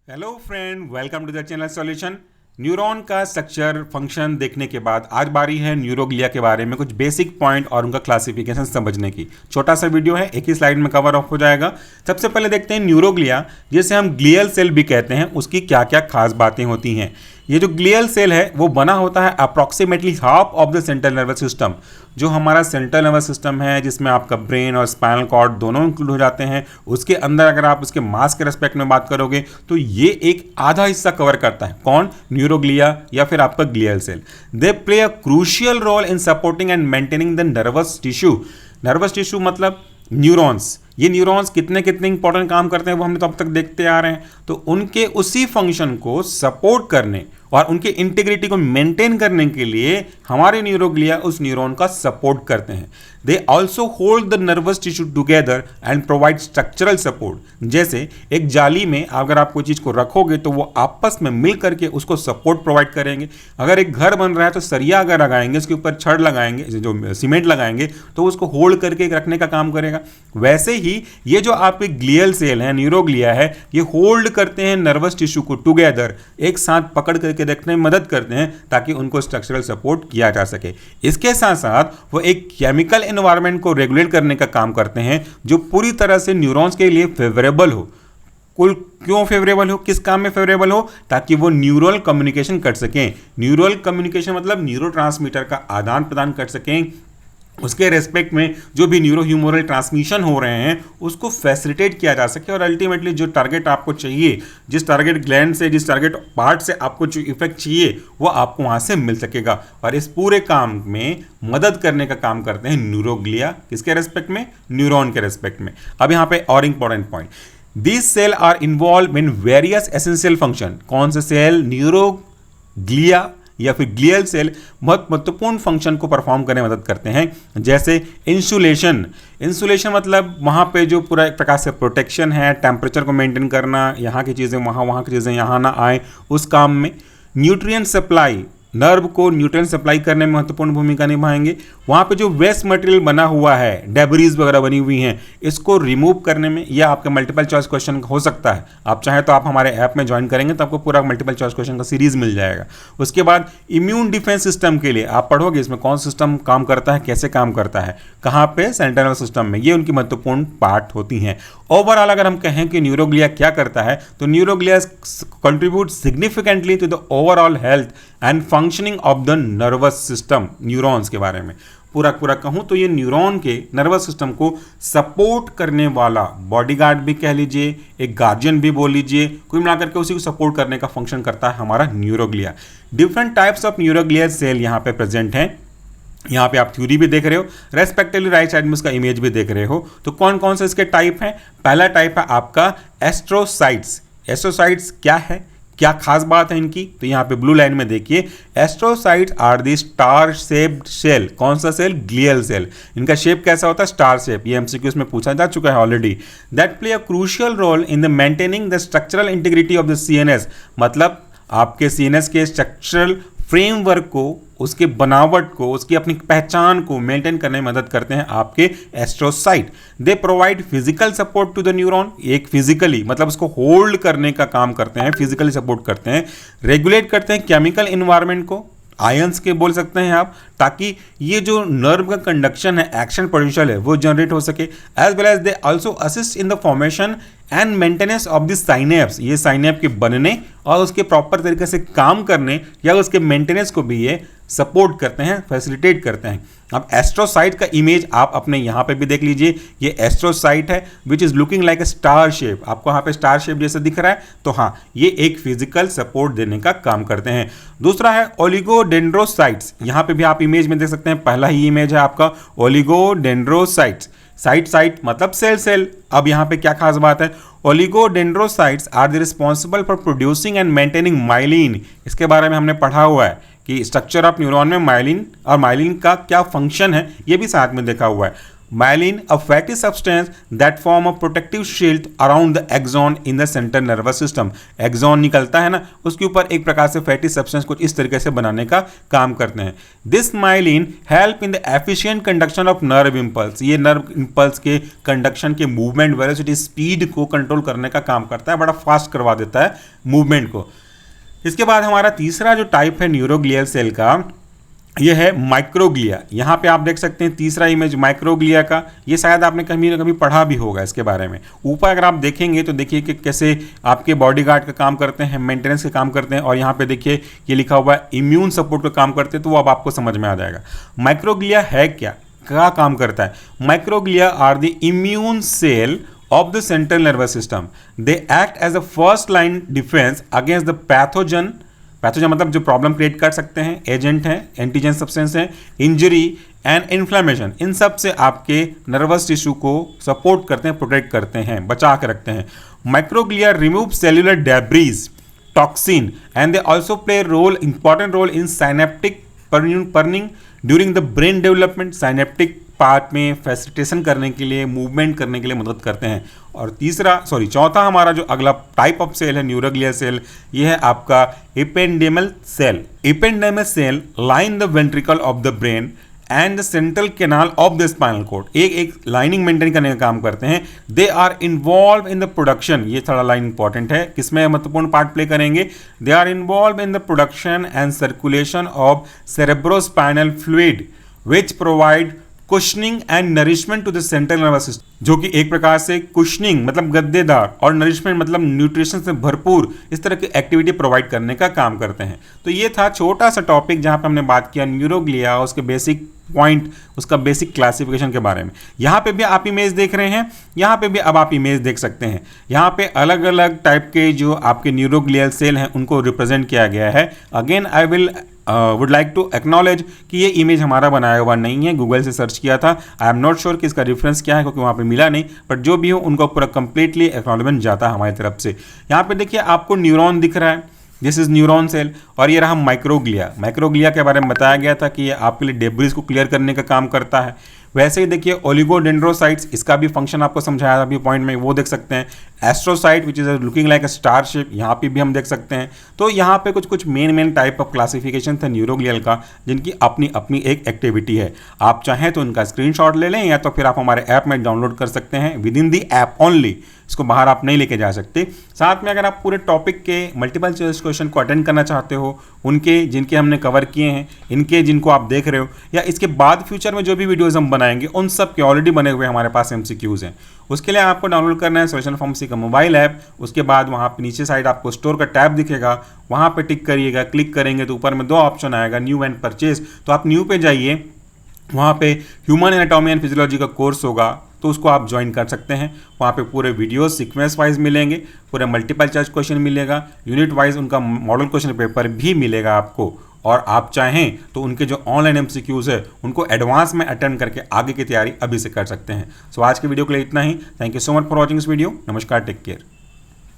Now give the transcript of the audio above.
Hello friend, welcome to the channel solution. Neuron का structure function देखने के बाद आज बारी है न्यूरोग्लिया के बारे में कुछ बेसिक पॉइंट और उनका क्लासिफिकेशन समझने की। छोटा सा वीडियो है, एक ही स्लाइड में कवर ऑफ हो जाएगा। सबसे पहले देखते हैं न्यूरोग्लिया, जिसे हम ग्लियल सेल भी कहते हैं, उसकी क्या क्या खास बातें होती हैं। ये जो ग्लियल सेल है वो बना होता है approximately half of the central nervous system. जो हमारा सेंट्रल नर्वस सिस्टम है, जिसमें आपका ब्रेन और स्पाइनल कॉर्ड दोनों इंक्लूड हो जाते हैं, उसके अंदर अगर आप उसके मास के रेस्पेक्ट में बात करोगे तो ये एक आधा हिस्सा कवर करता है। कौन? न्यूरोग्लिया या फिर आपका glial cell. They play a crucial role in supporting and maintaining the nervous tissue. Nervous tissue मतलब न्यूरॉन्स। ये न्यूरॉन्स कितने इंपॉर्टेंट काम करते हैं वो हमने तो अब तक देखते आ रहे हैं। तो उनके उसी फंक्शन को सपोर्ट करने और उनके इंटीग्रिटी को मेंटेन करने के लिए हमारे न्यूरोग्लिया उस न्यूरॉन का सपोर्ट करते हैं। They also hold the nervous tissue together and provide structural support. जैसे एक जाली में अगर आप कोई चीज़ को रखोगे तो वो आपस में मिल करके उसको सपोर्ट प्रोवाइड करेंगे। अगर एक घर बन रहा है तो सरिया अगर लगाएंगे, उसके ऊपर छड़ लगाएंगे, जो सीमेंट लगाएंगे, तो उसको होल्ड करके रखने का काम करेगा। वैसे ही ये जो आपके ग्लियल सेल है, न्यूरोग्लिया है, ये होल्ड करते हैं नर्वस टिश्यू को टुगेदर, एक साथ पकड़ करके रखने में मदद करते हैं ताकि उनको स्ट्रक्चरल सपोर्ट किया जा सके। इसके साथ साथ वो एक केमिकल एनवायरनमेंट को रेगुलेट करने का काम करते हैं जो पूरी तरह से न्यूरॉन्स के लिए फेवरेबल हो। कुल क्यों फेवरेबल हो, किस काम में फेवरेबल हो? ताकि वो न्यूरल कम्युनिकेशन कर सकें। न्यूरल कम्युनिकेशन मतलब न्यूरोट्रांसमीटर का आदान प्रदान कर सकें। उसके रेस्पेक्ट में जो भी न्यूरो ह्यूमरल ट्रांसमिशन हो रहे हैं उसको फैसिलिटेट किया जा सके और अल्टीमेटली जो टारगेट आपको चाहिए, जिस टारगेट ग्लैंड से, जिस टारगेट पार्ट से आपको जो इफेक्ट चाहिए वो आपको वहाँ से मिल सकेगा। और इस पूरे काम में मदद करने का काम करते हैं न्यूरोग्लिया। किसके रेस्पेक्ट में? न्यूरॉन के रेस्पेक्ट में। अब यहाँ पे और important point, this cell are involve in various essential function. कौन से सेल? न्यूरोग्लिया या फिर ग्लियल सेल बहुत महत्वपूर्ण फंक्शन को परफॉर्म करने में मदद करते हैं। जैसे इंसुलेशन। इंसुलेशन मतलब वहाँ पे जो पूरा एक प्रकार से प्रोटेक्शन है, टेम्परेचर को मेंटेन करना, यहाँ की चीज़ें वहाँ, वहाँ की चीज़ें यहाँ ना आए, उस काम में। न्यूट्रिएंट सप्लाई, नर्व को न्यूट्रिएंट सप्लाई करने में महत्वपूर्ण भूमिका निभाएंगे। वहाँ पे जो वेस्ट मटेरियल बना हुआ है, डेब्रीज वगैरह बनी हुई हैं, इसको रिमूव करने में, यह आपका मल्टीपल चॉइस क्वेश्चन हो सकता है। आप चाहें तो आप हमारे ऐप में ज्वाइन करेंगे तो आपको पूरा मल्टीपल चॉइस क्वेश्चन का सीरीज मिल जाएगा। उसके बाद इम्यून डिफेंस सिस्टम के लिए आप पढ़ोगे इसमें कौन सिस्टम काम करता है, कैसे काम करता है, कहाँ पे? सेंट्रल नर्वस सिस्टम में। ये उनकी महत्वपूर्ण पार्ट होती हैं। ओवरऑल अगर हम कहें कि न्यूरोग्लिया क्या करता है तो neuroglia contribute significantly to the overall health and functioning of the nervous system. Neurons के बारे में पूरा कहूं तो ये न्यूरॉन के नर्वस सिस्टम को सपोर्ट करने वाला बॉडीगार्ड भी कह लीजिए, एक गार्जियन भी बोल लीजिए, कुल मिलाकर के उसी को सपोर्ट करने का फंक्शन करता है हमारा neuroglia. Different types of neuroglial cell यहाँ पे प्रेजेंट हैं। यहाँ पे आप थ्योरी भी देख रहे हो, रेस्पेक्टिवली राइट साइड में उसका इमेज भी देख रहे हो। तो कौन कौन से इसके टाइप हैं? पहला टाइप है आपका एस्ट्रोसाइट्स। एस्ट्रोसाइट्स क्या है, क्या खास बात है इनकी? तो यहाँ पे ब्लू लाइन में देखिए, astrocytes are the star shaped cell. कौन सा सेल? Glial cell. इनका शेप कैसा होता है? Star shape. ये एमसीक्यूज में पूछा जा चुका है already. That play a crucial role in the maintaining the structural integrity of the CNS. मतलब आपके सीएनएस के स्ट्रक्चरल फ्रेमवर्क को, उसके बनावट को, उसकी अपनी पहचान को मेंटेन करने में मदद करते हैं आपके astrocyte. They provide physical support to the neuron. एक फिजिकली मतलब उसको होल्ड करने का काम करते हैं, फिजिकली सपोर्ट करते हैं। रेगुलेट करते हैं केमिकल इन्वायरमेंट को, आयंस के बोल सकते हैं आप, ताकि ये जो नर्व का कंडक्शन है, एक्शन पोटेंशियल है, वो जनरेट हो सके। As well as they also assist in the formation and maintenance of the synapse. ये साइनेप के बनने और उसके प्रॉपर तरीके से काम करने या उसके मेंटेनेंस को भी ये सपोर्ट करते हैं, फैसिलिटेट करते हैं। अब एस्ट्रोसाइट का इमेज आप अपने यहाँ पे भी देख लीजिए। ये एस्ट्रोसाइट है which is looking like a star shape. आपको यहाँ पे स्टार शेप जैसे दिख रहा है, तो हाँ, ये एक फिजिकल सपोर्ट देने का काम करते हैं। दूसरा है ओलिगोडेंड्रोसाइट्स। यहाँ पे भी आप इमेज में देख सकते हैं, पहला ही इमेज है आपका ओलिगोडेंड्रोसाइट्स। साइट मतलब सेल। अब यहाँ पे क्या खास बात है? Oligodendrocytes are the responsible for producing and maintaining myelin. इसके बारे में हमने पढ़ा हुआ है कि स्ट्रक्चर ऑफ न्यूरॉन में माइलिन और माइलिन का क्या फंक्शन है, ये भी साथ में देखा हुआ है। Myelin, a fatty substance that form a protective shield around the axon in the central nervous system. Axon निकलता है ना, उसके ऊपर एक प्रकार से फैटी सब्सटेंस कुछ इस तरीके से बनाने का काम करते हैं. This myelin help in the efficient conduction of nerve impulse. ये nerve impulse के कंडक्शन के मूवमेंट वेलोसिटी स्पीड को कंट्रोल करने का काम करता है, बड़ा फास्ट करवा देता है मूवमेंट को. इसके बाद हमारा तीसरा जो टाइप है न्यूरोग्लियल सेल का, ये है माइक्रोग्लिया. यहाँ पे आप देख सकते हैं तीसरा इमेज माइक्रोग्लिया का. ये शायद आपने कभी ना कभी पढ़ा भी होगा इसके बारे में. ऊपर अगर आप देखेंगे तो देखिए कि कैसे आपके बॉडीगार्ड का काम करते हैं, मेंटेनेंस का काम करते हैं, और यहाँ पे देखिए ये लिखा हुआ है इम्यून सपोर्ट का काम करते हैं. तो वो अब आपको समझ में आ जाएगा. माइक्रोग्लिया है क्या काम करता है. Microglia are the immune cell of the central nervous system. They act as a first line defense against the pathogen मतलब जो प्रॉब्लम क्रिएट कर सकते हैं, एजेंट हैं, एंटीजन सब्सटेंस हैं, इंजरी एंड इन्फ्लेमेशन, इन सब से आपके नर्वस टिश्यू को सपोर्ट करते हैं, प्रोटेक्ट करते हैं, बचा के रखते हैं. Microglia remove cellular debris, toxin, and they also play important role in synaptic pruning during the brain development. Synaptic part में फैसिलिटेशन करने के लिए, मूवमेंट करने के लिए मदद करते हैं. और चौथा हमारा जो अगला टाइप ऑफ सेल है न्यूरोग्लियल सेल, ये है आपका ependymal cell. Ependymal cell line the ventricle of the brain and the central canal of the spinal cord. एक लाइनिंग मेंटेन करने का काम करते हैं. They are involve in the production, ये थोड़ा लाइन इंपॉर्टेंट है, किसमें महत्वपूर्ण पार्ट प्ले करेंगे. They are involve in the production and circulation of cerebrospinal fluid which provide cushioning and nourishment to the central nervous system. जो कि एक प्रकार से कुशनिंग मतलब गद्देदार और नरिशमेंट मतलब न्यूट्रिशन से भरपूर, इस तरह की एक्टिविटी प्रोवाइड करने का काम करते हैं. तो ये था छोटा सा टॉपिक जहां पे हमने बात किया न्यूरोग्लिया, उसके बेसिक पॉइंट, उसका बेसिक क्लासिफिकेशन के बारे में. यहाँ पे भी आप इमेज देख रहे हैं, यहाँ पे भी अब आप इमेज देख सकते हैं. यहाँ पे अलग अलग टाइप के जो आपके न्यूरोग्लियल सेल हैं उनको रिप्रेजेंट किया गया है. Again I will would like to acknowledge कि ये इमेज हमारा बनाया हुआ नहीं है, गूगल से सर्च किया था. आई एम नॉट श्योर कि इसका रेफरेंस क्या है क्योंकि वहाँ पे मिला नहीं, बट जो भी हो उनको पूरा कंप्लीटली एक्नॉलेजमेंट जाता है हमारी तरफ से. यहाँ पे देखिए आपको न्यूरॉन दिख रहा है, दिस इज न्यूरॉन सेल, और ये रहा माइक्रोग्लिया. माइक्रोग्लिया के बारे में बताया गया था कि ये आपके लिए डेब्रिज को क्लियर करने का काम करता है. वैसे ही देखिए ओलिगोडेंड्रोसाइट्स, इसका भी फंक्शन आपको समझाया था अभी पॉइंट में, वो देख सकते हैं. Astrocyte which is looking like a star shape, यहाँ पे भी हम देख सकते हैं. तो यहाँ पे कुछ मेन टाइप ऑफ क्लासिफिकेशन था न्यूरोग्लियल का, जिनकी अपनी अपनी एक एक्टिविटी है. आप चाहें तो उनका स्क्रीनशॉट ले लें या तो फिर आप हमारे ऐप में डाउनलोड कर सकते हैं with in the app only. इसको बाहर आप नहीं लेके जा सकते. साथ में अगर आप पूरे टॉपिक के मल्टीपल चॉइस क्वेश्चन को अटेंड करना चाहते हो, उनके जिनके हमने कवर किए हैं, इनके जिनको आप देख रहे हो, या इसके बाद फ्यूचर में जो भी वीडियोस हम बनाएंगे उन सब के ऑलरेडी बने हुए हमारे पास MCQs हैं. उसके लिए आपको डाउनलोड करना है सॉल्यूशन फार्मेसी का मोबाइल ऐप. उसके बाद वहाँ पे नीचे साइड आपको स्टोर का टैब दिखेगा, वहाँ पे टिक करिएगा. क्लिक करेंगे तो ऊपर में 2 ऑप्शन आएगा, न्यू एंड परचेज. तो आप न्यू पे जाइए, वहाँ पे ह्यूमन एनाटॉमी एंड फिजियोलॉजी का कोर्स होगा, तो उसको आप ज्वाइन कर सकते हैं. वहाँ पे पूरे वीडियोस सीक्वेंस वाइज मिलेंगे, पूरे मल्टीपल चॉइस क्वेश्चन मिलेगा, यूनिट वाइज उनका मॉडल क्वेश्चन पेपर भी मिलेगा आपको. और आप चाहें तो उनके जो ऑनलाइन MCQs है उनको एडवांस में अटेंड करके आगे की तैयारी अभी से कर सकते हैं. सो आज के वीडियो के लिए इतना ही. Thank you so much for watching this video. नमस्कार, टेक केयर.